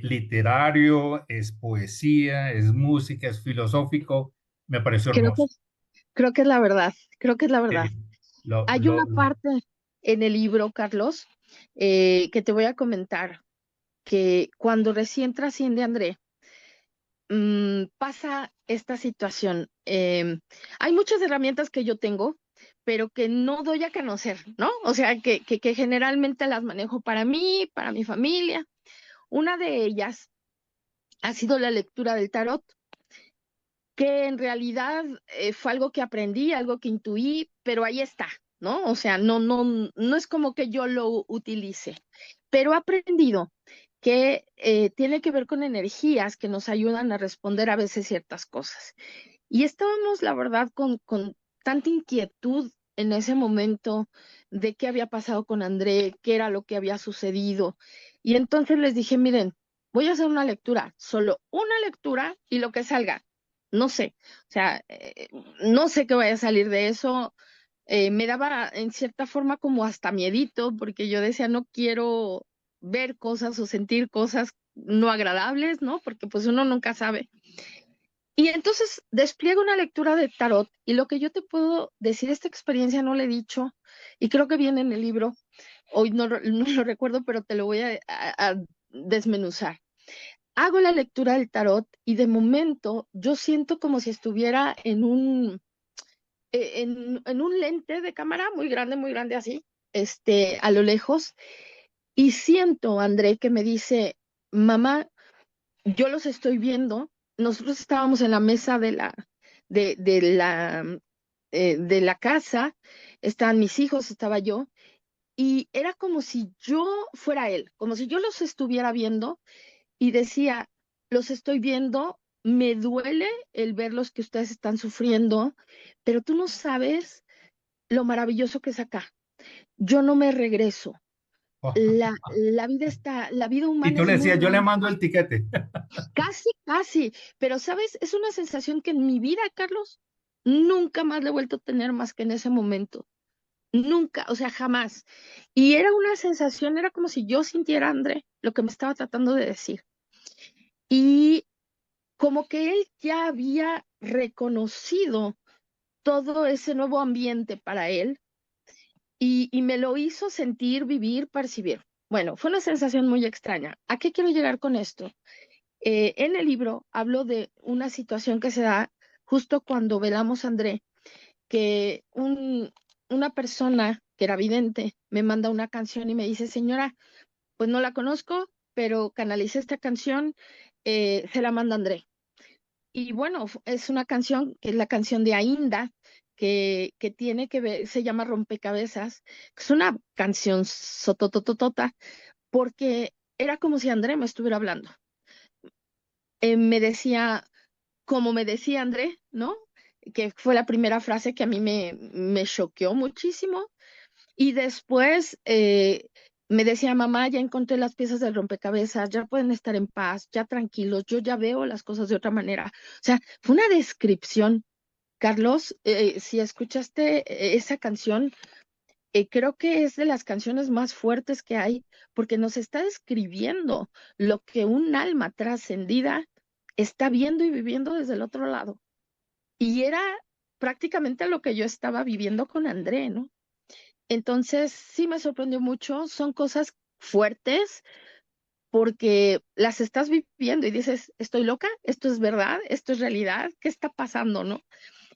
S1: literario, es poesía, es música, es filosófico, me pareció
S2: Creo que,
S1: hermoso.
S2: creo que es la verdad, creo que es la verdad.
S1: Eh, lo,
S2: Hay
S1: lo,
S2: una parte en el libro, Carlos, que te voy a comentar, que cuando recién trasciende André, pasa esta situación. Hay muchas herramientas que yo tengo, pero que no doy a conocer, ¿no? O sea, que generalmente las manejo para mí, para mi familia. Una de ellas ha sido la lectura del tarot, que en realidad fue algo que aprendí, algo que intuí, pero ahí está, ¿no? O sea, no es como que yo lo utilice, pero he aprendido que tiene que ver con energías que nos ayudan a responder a veces ciertas cosas. Y estábamos, la verdad, con tanta inquietud en ese momento de qué había pasado con André, qué era lo que había sucedido. Y entonces les dije, miren, voy a hacer una lectura, solo una lectura y lo que salga. No sé, o sea, no sé qué vaya a salir de eso. Me daba en cierta forma como hasta miedito, porque yo decía, no quiero ver cosas o sentir cosas no agradables, ¿no? Porque pues uno nunca sabe. Y entonces despliego una lectura de tarot y lo que yo te puedo decir, esta experiencia no la he dicho y creo que viene en el libro, hoy no lo recuerdo, pero te lo voy a desmenuzar. Hago la lectura del tarot y de momento yo siento como si estuviera en un lente de cámara muy grande así, a lo lejos, y siento, André, que me dice, mamá, yo los estoy viendo. Nosotros estábamos en la mesa de, de la, de la casa, estaban mis hijos, estaba yo, y era como si yo fuera él, como si yo los estuviera viendo y decía, los estoy viendo, me duele el ver los que ustedes están sufriendo, pero tú no sabes lo maravilloso que es acá. Yo no me regreso. La vida está, la vida
S1: Y
S2: humana
S1: tú
S2: es
S1: le
S2: muy
S1: decías, yo le
S2: bonita.
S1: mando el tiquete.
S2: Casi, casi, pero sabes, es una sensación que en mi vida, Carlos, nunca más le he vuelto a tener más que en ese momento. Nunca, o sea, jamás. Y era una sensación, era como si yo sintiera, André, lo que me estaba tratando de decir. Y como que él ya había reconocido todo ese nuevo ambiente para él y me lo hizo sentir, vivir, percibir. Bueno, fue una sensación muy extraña. ¿A qué quiero llegar con esto? En el libro hablo de una situación que se da justo cuando velamos a André, que una persona que era vidente me manda una canción y me dice, señora, pues no la conozco, pero canalicé esta canción, se la manda André. Y bueno, es una canción que es la canción de Ainda, que tiene que ver, se llama Rompecabezas, que es una canción sotototota, porque era como si André me estuviera hablando. Me decía, como me decía André, ¿no? Que fue la primera frase que a mí me choqueó muchísimo. Y después me decía, mamá, ya encontré las piezas del rompecabezas, ya pueden estar en paz, ya tranquilos, yo ya veo las cosas de otra manera. O sea, fue una descripción. Carlos, si escuchaste esa canción, creo que es de las canciones más fuertes que hay, porque nos está describiendo lo que un alma trascendida está viendo y viviendo desde el otro lado. Y era prácticamente lo que yo estaba viviendo con André, ¿no? Entonces, sí me sorprendió mucho, son cosas fuertes porque las estás viviendo y dices, estoy loca, esto es verdad, esto es realidad, ¿qué está pasando, no?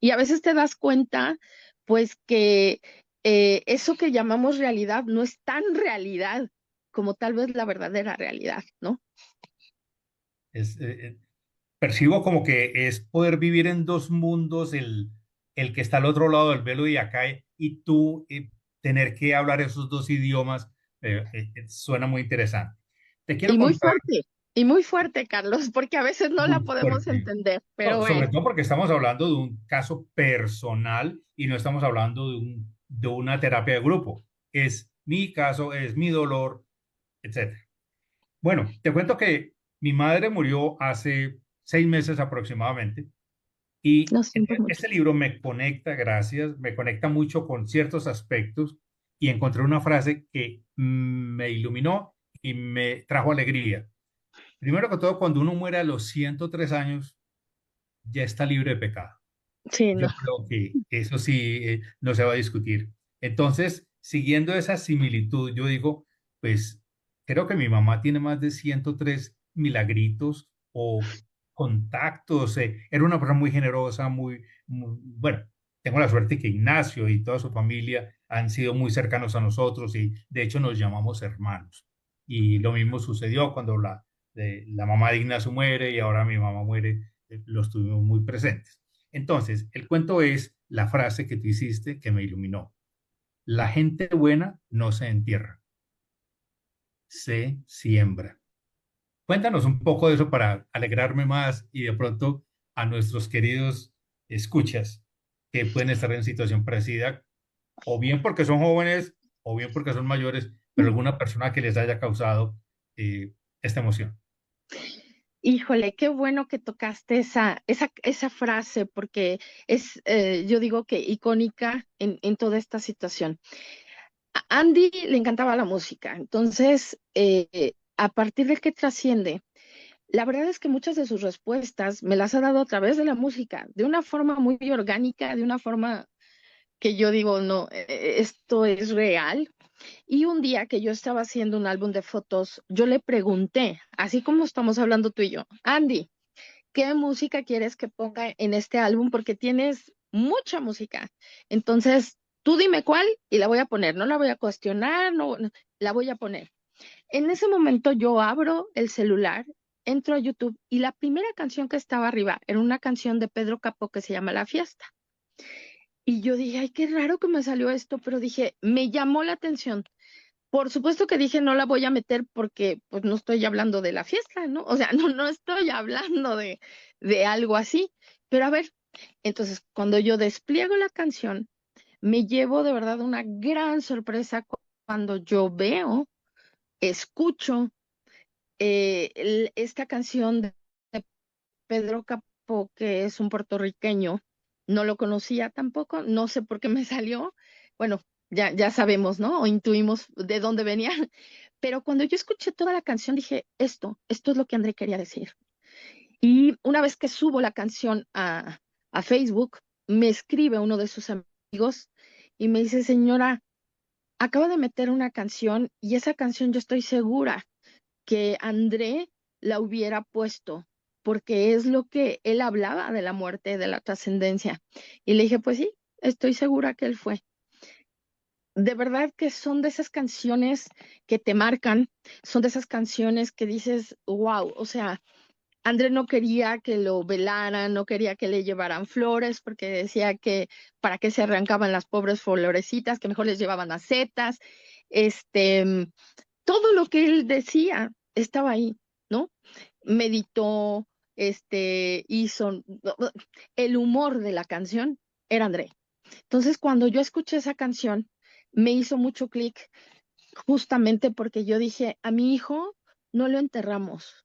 S2: Y a veces te das cuenta, pues, que eso que llamamos realidad no es tan realidad como tal vez la verdadera realidad, ¿no?
S1: Es, percibo como que es poder vivir en dos mundos, el que está al otro lado del velo y acá, y tú tener que hablar esos dos idiomas, suena muy interesante. Te quiero contar,
S2: Y muy fuerte, Carlos, porque a veces no la
S1: muy
S2: podemos
S1: fuerte,
S2: entender, pero
S1: no, sobre
S2: bueno,
S1: todo porque estamos hablando de un caso personal y no estamos hablando de una terapia de grupo. Es mi caso, es mi dolor, etcétera. Bueno, te cuento que mi madre murió hace 6 meses aproximadamente y
S2: lo siento mucho.
S1: este libro me conecta, gracias, me conecta mucho con ciertos aspectos y encontré una frase que me iluminó y me trajo alegría. Primero que todo, cuando uno muere a los 103 años, ya está libre de pecado.
S2: Sí, no.
S1: Yo creo que eso sí, no se va a discutir. Entonces, siguiendo esa similitud, yo digo, pues creo que mi mamá tiene más de 103 milagritos o contactos. Era una persona muy generosa, bueno, tengo la suerte que Ignacio y toda su familia han sido muy cercanos a nosotros y de hecho nos llamamos hermanos. Y lo mismo sucedió cuando la mamá de Ignacio muere y ahora mi mamá muere, los tuvimos muy presentes. Entonces, el cuento es la frase que tú hiciste que me iluminó. La gente buena no se entierra, se siembra. Cuéntanos un poco de eso para alegrarme más y de pronto a nuestros queridos escuchas que pueden estar en situación parecida, o bien porque son jóvenes, o bien porque son mayores, pero alguna persona que les haya causado esta emoción.
S2: Híjole, qué bueno que tocaste esa frase, porque es, yo digo que icónica en toda esta situación. A Andy le encantaba la música, entonces, a partir de que trasciende, la verdad es que muchas de sus respuestas me las ha dado a través de la música, de una forma muy orgánica, de una forma que yo digo, no, esto es real. Y un día que yo estaba haciendo un álbum de fotos, yo le pregunté, así como estamos hablando tú y yo, Andy, ¿qué música quieres que ponga en este álbum? Porque tienes mucha música. Entonces, tú dime cuál y la voy a poner. No la voy a cuestionar, no, la voy a poner. En ese momento yo abro el celular, entro a YouTube y la primera canción que estaba arriba era una canción de Pedro Capó que se llama La Fiesta. Y yo dije, ay, qué raro que me salió esto, pero dije, me llamó la atención. Por supuesto que dije, no la voy a meter porque pues no estoy hablando de la fiesta, ¿no? O sea, no estoy hablando de algo así. Pero a ver, entonces cuando yo despliego la canción, me llevo de verdad una gran sorpresa cuando yo veo, escucho esta canción de Pedro Capó, que es un puertorriqueño. No lo conocía tampoco, no sé por qué me salió. Bueno, ya sabemos, ¿no? O intuimos de dónde venía. Pero cuando yo escuché toda la canción dije, esto es lo que André quería decir. Y una vez que subo la canción a Facebook, me escribe uno de sus amigos y me dice, señora, acaba de meter una canción y esa canción yo estoy segura que André la hubiera puesto, porque es lo que él hablaba de la muerte, de la trascendencia. Y le dije, pues sí, estoy segura que él fue. De verdad que son de esas canciones que te marcan, son de esas canciones que dices, wow, o sea, André no quería que lo velaran, no quería que le llevaran flores, porque decía que para qué se arrancaban las pobres florecitas, que mejor les llevaban macetas, este, todo lo que él decía estaba ahí, ¿no? Meditó, hizo, el humor de la canción era André. Entonces, cuando yo escuché esa canción, me hizo mucho clic justamente porque yo dije, a mi hijo no lo enterramos,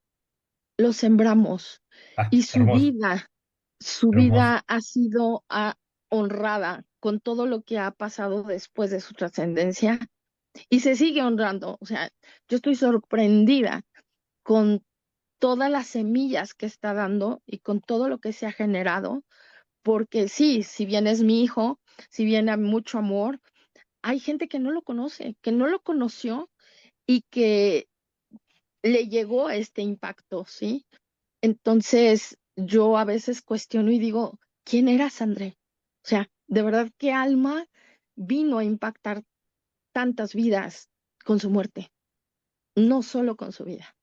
S2: lo sembramos
S1: Ah,
S2: y
S1: hermoso,
S2: su
S1: hermoso.
S2: vida ha sido honrada con todo lo que ha pasado después de su trascendencia y se sigue honrando. O sea, yo estoy sorprendida con todas las semillas que está dando y con todo lo que se ha generado, porque sí, si bien es mi hijo, si bien hay mucho amor, hay gente que no lo conoce, que no lo conoció y que le llegó este impacto, ¿sí? Entonces, yo a veces cuestiono y digo, ¿quién eras, André? O sea, de verdad, ¿qué alma vino a impactar tantas vidas con su muerte? No solo con su vida.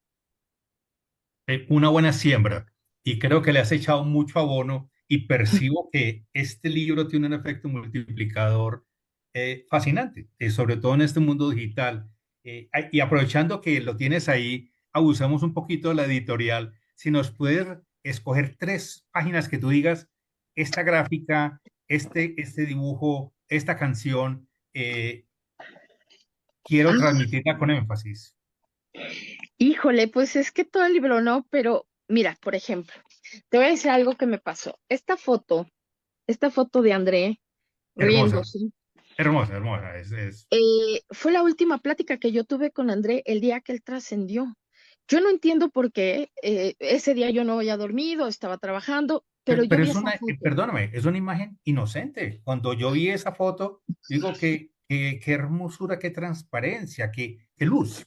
S1: Una buena siembra y creo que le has echado mucho abono y percibo que este libro tiene un efecto multiplicador fascinante, sobre todo en este mundo digital. Y aprovechando que lo tienes ahí, abusamos un poquito de la editorial. Si nos puedes escoger tres páginas que tú digas, esta gráfica, este dibujo, esta canción, quiero
S2: Ah,
S1: transmitirla con énfasis.
S2: híjole, pues es que todo el libro no, pero mira, por ejemplo, te voy a decir algo que me pasó. Esta foto de André
S1: Hermosa,
S2: riéndose,
S1: hermosa, hermosa.
S2: fue la última plática que yo tuve con André el día que él trascendió. Yo no entiendo por qué, ese día yo no había dormido, estaba trabajando, pero yo
S1: Pero
S2: vi
S1: es
S2: esa
S1: una,
S2: foto.
S1: perdóname, es una imagen inocente. Cuando yo vi esa foto, digo que qué hermosura, qué transparencia, qué luz.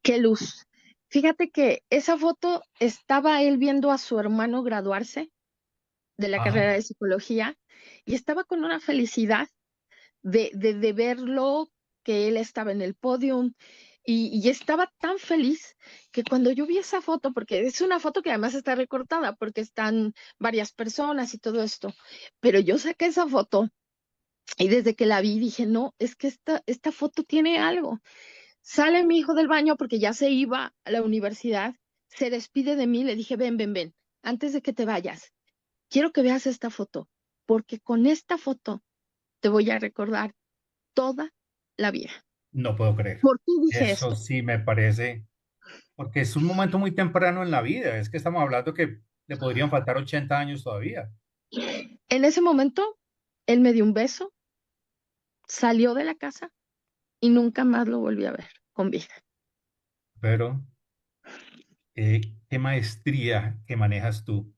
S2: Qué luz. Fíjate que esa foto estaba él viendo a su hermano graduarse de la
S1: Ajá.
S2: carrera de psicología y estaba con una felicidad de verlo, que él estaba en el podio y estaba tan feliz que cuando yo vi esa foto, porque es una foto que además está recortada porque están varias personas y todo esto, pero yo saqué esa foto y desde que la vi dije, no, es que esta foto tiene algo. Sale mi hijo del baño porque ya se iba a la universidad, se despide de mí, le dije, ven, ven, ven, antes de que te vayas, quiero que veas esta foto, porque con esta foto te voy a recordar toda la vida.
S1: No puedo creer.
S2: ¿Por qué dije
S1: Eso
S2: esto?
S1: sí me parece, porque es un momento muy temprano en la vida. Es que estamos hablando que le podrían faltar 80 años todavía.
S2: En ese momento, él me dio un beso, salió de la casa y nunca más lo volví a ver con vida.
S1: Pero, qué maestría que manejas tú.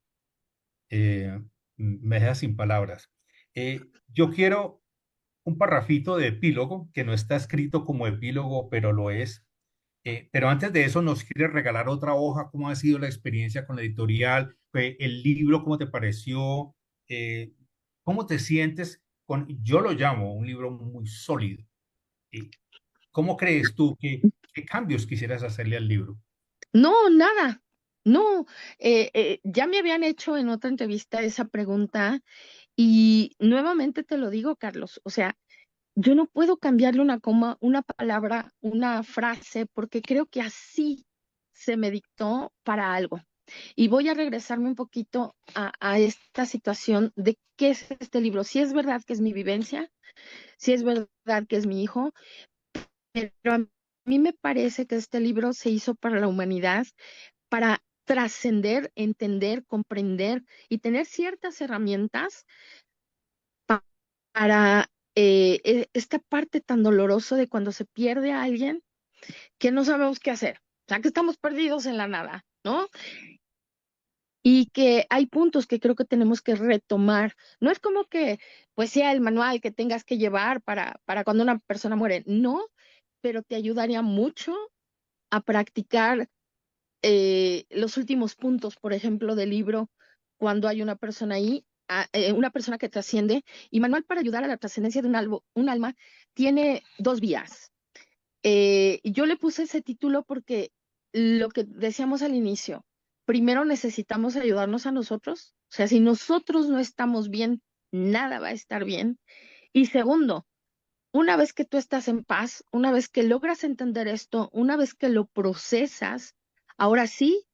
S1: Eh, Me dejas sin palabras. Yo quiero un parrafito de epílogo que no está escrito como epílogo, pero lo es. Pero antes de eso, ¿nos quieres regalar otra hoja? ¿Cómo ha sido la experiencia con la editorial? ¿El libro cómo te pareció? Eh, ¿Cómo te sientes con, yo lo llamo un libro muy sólido? ¿Y cómo crees tú que, qué cambios quisieras hacerle al libro?
S2: No, nada. No, ya me habían hecho en otra entrevista esa pregunta y nuevamente te lo digo, Carlos, o sea, yo no puedo cambiarle una coma, una palabra, una frase, porque creo que así se me dictó para algo. Y voy a regresarme un poquito a esta situación de qué es este libro. Si es verdad que es mi vivencia, si es verdad que es mi hijo, pero a mí me parece que este libro se hizo para la humanidad, para trascender, entender, comprender y tener ciertas herramientas para esta parte tan dolorosa de cuando se pierde a alguien que no sabemos qué hacer. O sea, que estamos perdidos en la nada, ¿no? Y que hay puntos que creo que tenemos que retomar. No es como que pues sea el manual que tengas que llevar para cuando una persona muere, no, pero te ayudaría mucho a practicar los últimos puntos, por ejemplo, del libro, cuando hay una persona ahí, una persona que trasciende, y Manual para ayudar a la trascendencia de un alma tiene dos vías. Yo le puse ese título porque lo que decíamos al inicio, primero necesitamos ayudarnos a nosotros, o sea, si nosotros no estamos bien, nada va a estar bien. Y segundo, una vez que tú estás en paz, una vez que logras entender esto, una vez que lo procesas, ahora sí,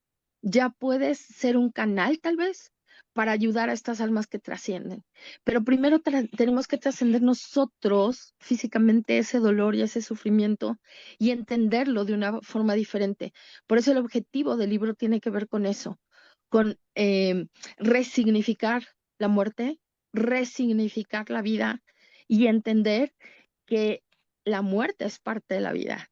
S2: ya puedes ser un canal tal vez para ayudar a estas almas que trascienden. Pero primero tenemos que trascender nosotros físicamente ese dolor y ese sufrimiento y entenderlo de una forma diferente. Por eso el objetivo del libro tiene que ver con eso, con resignificar la muerte, resignificar la vida y entender que la muerte es parte de la vida.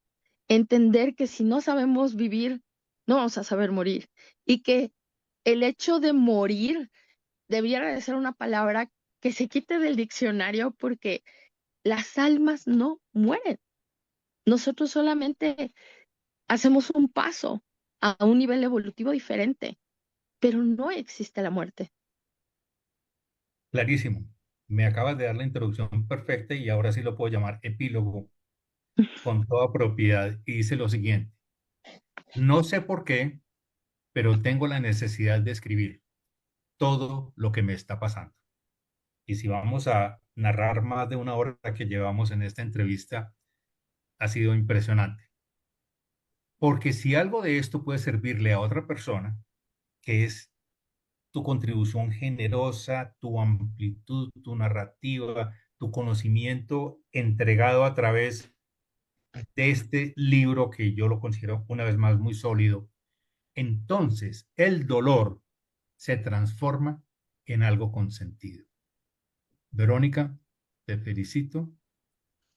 S2: Entender que si no sabemos vivir, no vamos a saber morir. Y que el hecho de morir debiera de ser una palabra que se quite del diccionario porque las almas no mueren. Nosotros solamente hacemos un paso a un nivel evolutivo diferente, pero no existe la muerte.
S1: Clarísimo. Me acabas de dar la introducción perfecta y ahora sí lo puedo llamar epílogo con toda propiedad. Y dice lo siguiente, no sé por qué, pero tengo la necesidad de escribir todo lo que me está pasando. Y si vamos a narrar más de una hora que llevamos en esta entrevista, ha sido impresionante. Porque si algo de esto puede servirle a otra persona, que es tu contribución generosa, tu amplitud, tu narrativa, tu conocimiento entregado a través de este libro que yo lo considero una vez más muy sólido, entonces el dolor se transforma en algo con sentido. Verónica, te felicito.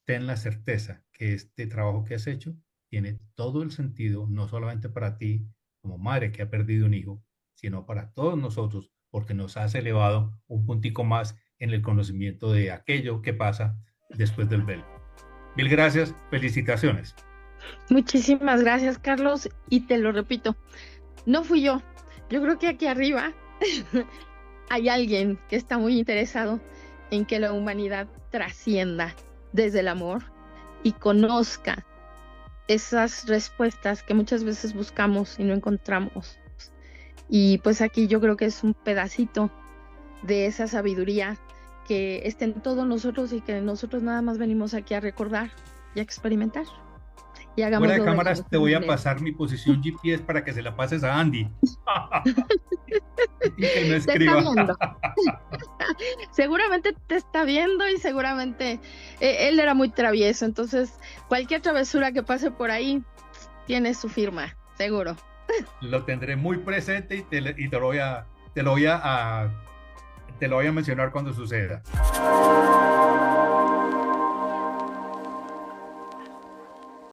S1: Ten la certeza que este trabajo que has hecho tiene todo el sentido, no solamente para ti como madre que ha perdido un hijo, sino para todos nosotros, porque nos has elevado un puntico más en el conocimiento de aquello que pasa después del velo. Mil gracias, felicitaciones.
S2: Muchísimas gracias, Carlos, y te lo repito, no fui yo. Yo creo que aquí arriba hay alguien que está muy interesado en que la humanidad trascienda desde el amor y conozca esas respuestas que muchas veces buscamos y no encontramos. Y pues aquí yo creo que es un pedacito de esa sabiduría que está en todos nosotros y que nosotros nada más venimos aquí a recordar y a experimentar. Y
S1: Fuera de
S2: hagámoslo de la
S1: cámaras, te
S2: mejor
S1: voy a
S2: manera.
S1: pasar mi posición GPS para que se la pases a Andy y que me
S2: Te está
S1: escriba.
S2: viendo. Seguramente te está viendo y seguramente él era muy travieso, entonces cualquier travesura que pase por ahí tiene su firma, seguro.
S1: Lo tendré muy presente y te lo voy a mencionar cuando suceda.